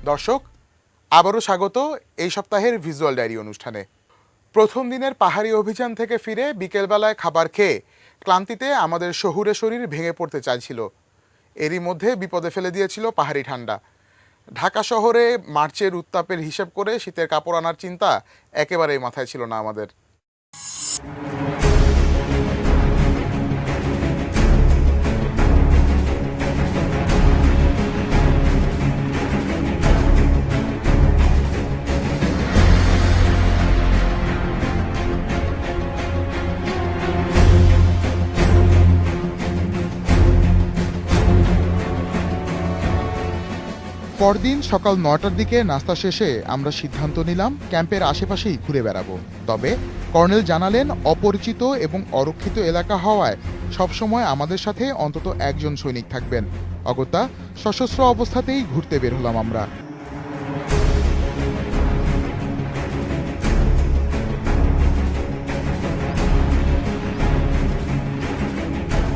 দর্শক, আবারও স্বাগত এই সপ্তাহের ভিজুয়াল ডায়েরি অনুষ্ঠানে। প্রথম দিনের পাহাড়ি অভিযান থেকে ফিরে বিকেলবেলায় খাবার খেয়ে ক্লান্তিতে আমাদের শহুরে শরীর ভেঙে পড়তে চাইছিল। এরই মধ্যে বিপদে ফেলে দিয়েছিল পাহাড়ি ঠান্ডা। ঢাকা শহরে মার্চের উত্তাপের হিসেব করে শীতের কাপড় আনার চিন্তা একেবারেই মাথায় ছিল না আমাদের। পরদিন সকাল ৯টার দিকে নাস্তা শেষে আমরা সিদ্ধান্ত নিলাম ক্যাম্পের আশেপাশেই ঘুরে বেড়াবো। তবে কর্নেল জানালেন, অপরিচিত এবং অরক্ষিত এলাকা হওয়ায় সবসময় আমাদের সাথে অন্তত একজন সৈনিক থাকবেন। অগত্যা সশস্ত্র অবস্থাতেই ঘুরতে বের হলাম আমরা।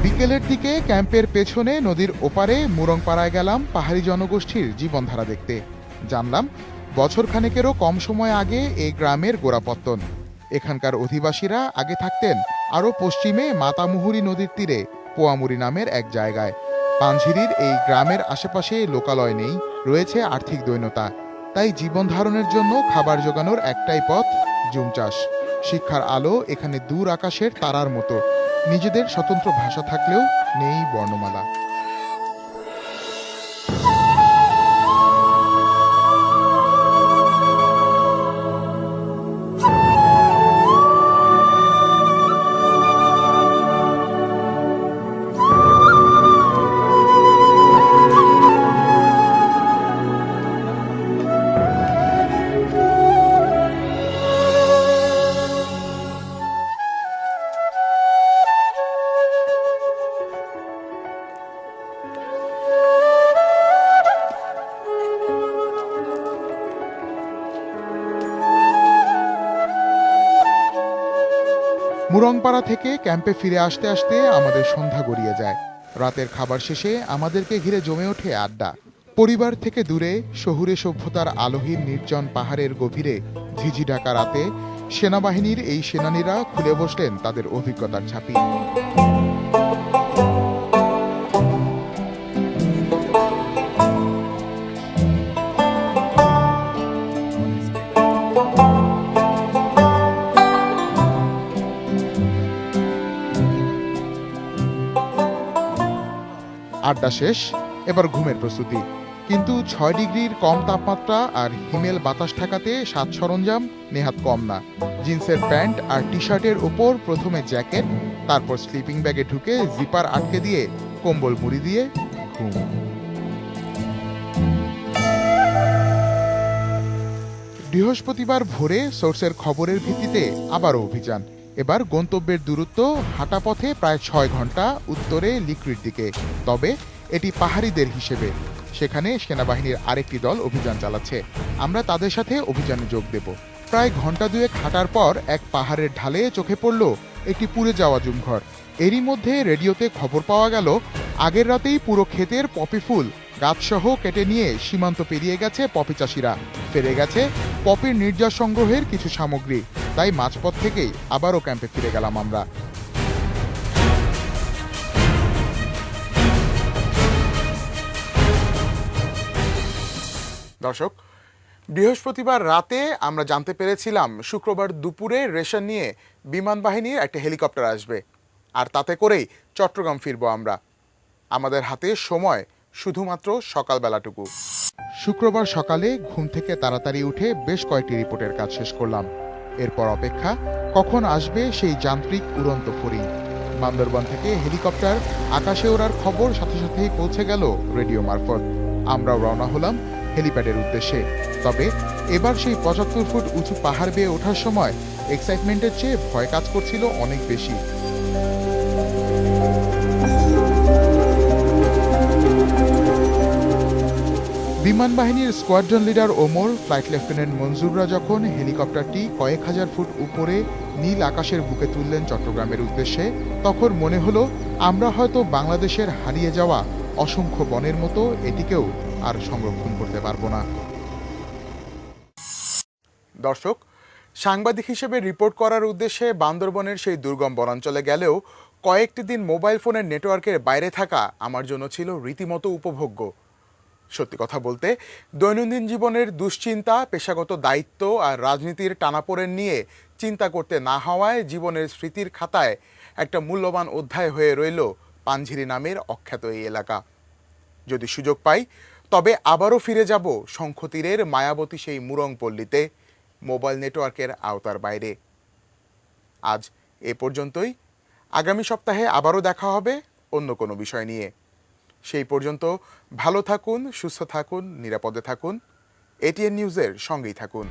বিকেলের দিকে ক্যাম্পের পেছনে নদীর ওপারে মুরংপাড়ায় গেলাম পাহাড়ি জনগোষ্ঠীর জীবনধারা দেখতে। জানলাম বছরখানেকেরও কম সময় আগে এই গ্রামের গোড়াপত্তন। এখানকার অধিবাসীরা আগে থাকতেন আরও পশ্চিমে মাতামুহুরী নদীর তীরে পোয়ামুড়ি নামের এক জায়গায়। পাঞ্ঝিরির এই গ্রামের আশেপাশে লোকালয় নেই, রয়েছে আর্থিক দৈন্যতা। তাই জীবন ধারণের জন্য খাবার জোগানোর একটাই পথ, জুম চাষ। শিক্ষার আলো এখানে দূর আকাশের তারার মতো। নিজেদের স্বতন্ত্র ভাষা থাকলেও নেই বর্ণমালা। মুরংপাড়া থেকে ক্যাম্পে ফিরে আসতে আসতে আমাদের সন্ধ্যা গড়িয়ে যায়। রাতের খাবার শেষে আমাদেরকে ঘিরে জমে ওঠে আড্ডা। পরিবার থেকে দূরে শহুরে সভ্যতার আলোহীন নির্জন পাহাড়ের গভীরে ঝিঝি ঢাকা রাতে সেনাবাহিনীর এই সেনানীরা খুলে বসলেন তাদের অভিজ্ঞতার ঝাঁপি। আড্ডা শেষ, এবার ঘুমের প্রস্তুতি। কিন্তু ৬ ডিগ্রির কম তাপমাত্রা আর হিমেল বাতাস ঠেকাতে সাজ সরঞ্জাম নেহাত কম না। জিন্সের প্যান্ট আর টি শার্টের ওপর প্রথমে জ্যাকেট, তারপর স্লিপিং ব্যাগে ঢুকে জিপার আটকে দিয়ে কম্বল মুড়ি দিয়ে ঘুম। বৃহস্পতিবার ভোরে সোর্সের খবরের ভিত্তিতে আবারও অভিযান। এবার গন্তব্যের দূরত্ব হাঁটা পথে প্রায় ৬ ঘন্টা, উত্তরে লিক্রির দিকে। তবে এটি পাহাড়িদের হিসেবে। সেখানে সেনাবাহিনীর আরেকটি দল অভিযান চালাচ্ছে। আমরা তাদের সাথে অভিযানে যোগ দেব। প্রায় ঘন্টা দুয়েক হাঁটার পর এক পাহাড়ের ঢালে চোখে পড়ল একটি পুড়ে যাওয়া জুমঘর। এরই মধ্যে রেডিওতে খবর পাওয়া গেল, আগের রাতেই পুরো ক্ষেতের পপি ফুল গাছসহ কেটে নিয়ে সীমান্ত পেরিয়ে গেছে পপি চাষিরা। ফিরে গেছে পপির নির্যাস সংগ্রহের কিছু সামগ্রী। তাই মাঝপথ থেকেই আবারও ক্যাম্পে ফিরে গেলাম আমরা। দর্শক, বৃহস্পতিবার রাতে আমরা জানতে পেরেছিলাম শুক্রবার দুপুরে রেশন নিয়ে বিমান বাহিনীর একটা হেলিকপ্টার আসবে, আর তাতে করেই চট্টগ্রাম ফিরবো আমরা। আমাদের হাতে সময় শুধুমাত্র সকালবেলাটুকু। শুক্রবার সকালে ঘুম থেকে তাড়াতাড়ি উঠে বেশ কয়েকটি রিপোর্টের কাজ শেষ করলাম। এরপর অপেক্ষা কখন আসবে সেই যান্ত্রিক উড়ন্ত ফড়িং। বান্দরবান থেকে হেলিকপ্টার আকাশে ওড়ার খবর সাথে সাথেই পৌঁছে গেল রেডিও মারফত। আমরাও রওনা হলাম হেলিপ্যাডের উদ্দেশ্যে। তবে এবার সেই ৭৫ ফুট উঁচু পাহাড় বেয়ে ওঠার সময় এক্সাইটমেন্টের চেয়ে ভয় কাজ করছিল অনেক বেশি। বিমান বাহিনীর squadron leader Omar, flight lieutenant মঞ্জুররা যখন হেলিকপ্টারটি কয়েক হাজার ফুট উপরে নীল আকাশের বুকে তুললেন চট্টগ্রামের উদ্দেশ্যে, তখন মনে হলো আমরা হয়তো বাংলাদেশের হারিয়ে যাওয়া অসংখ্য বনের মতো এটিকেও আর সংরক্ষণ করতে পারবো না। দর্শক, সাংবাদিক হিসেবে রিপোর্ট করার উদ্দেশ্যে বান্দরবনের সেই দুর্গম বনাঞ্চলে গেলেও কয়েকটি দিন মোবাইল ফোনের নেটওয়ার্কের বাইরে থাকা আমার জন্য ছিল রীতিমতো উপভোগ্য। সত্যি কথা বলতে, দৈনন্দিন জীবনের দুশ্চিন্তা, পেশাগত দায়িত্ব আর রাজনীতির টানাপোড়েন নিয়ে চিন্তা করতে না হওয়ায় জীবনের স্মৃতির খাতায় একটা মূল্যবান অধ্যায় হয়ে রইল পানঝিরি নামের অখ্যাত এই এলাকা। যদি সুযোগ পাই তবে আবারও ফিরে যাব শঙ্খতীরের মায়াবতী সেই মুরং পল্লীতে, মোবাইল নেটওয়ার্কের আওতার বাইরে। আজ এ পর্যন্তই। আগামী সপ্তাহে আবারও দেখা হবে অন্য কোনো বিষয় নিয়ে। সেই পর্যন্ত ভালো থাকুন, সুস্থ থাকুন, নিরাপদে থাকুন। এটিএন নিউজের সঙ্গেই থাকুন।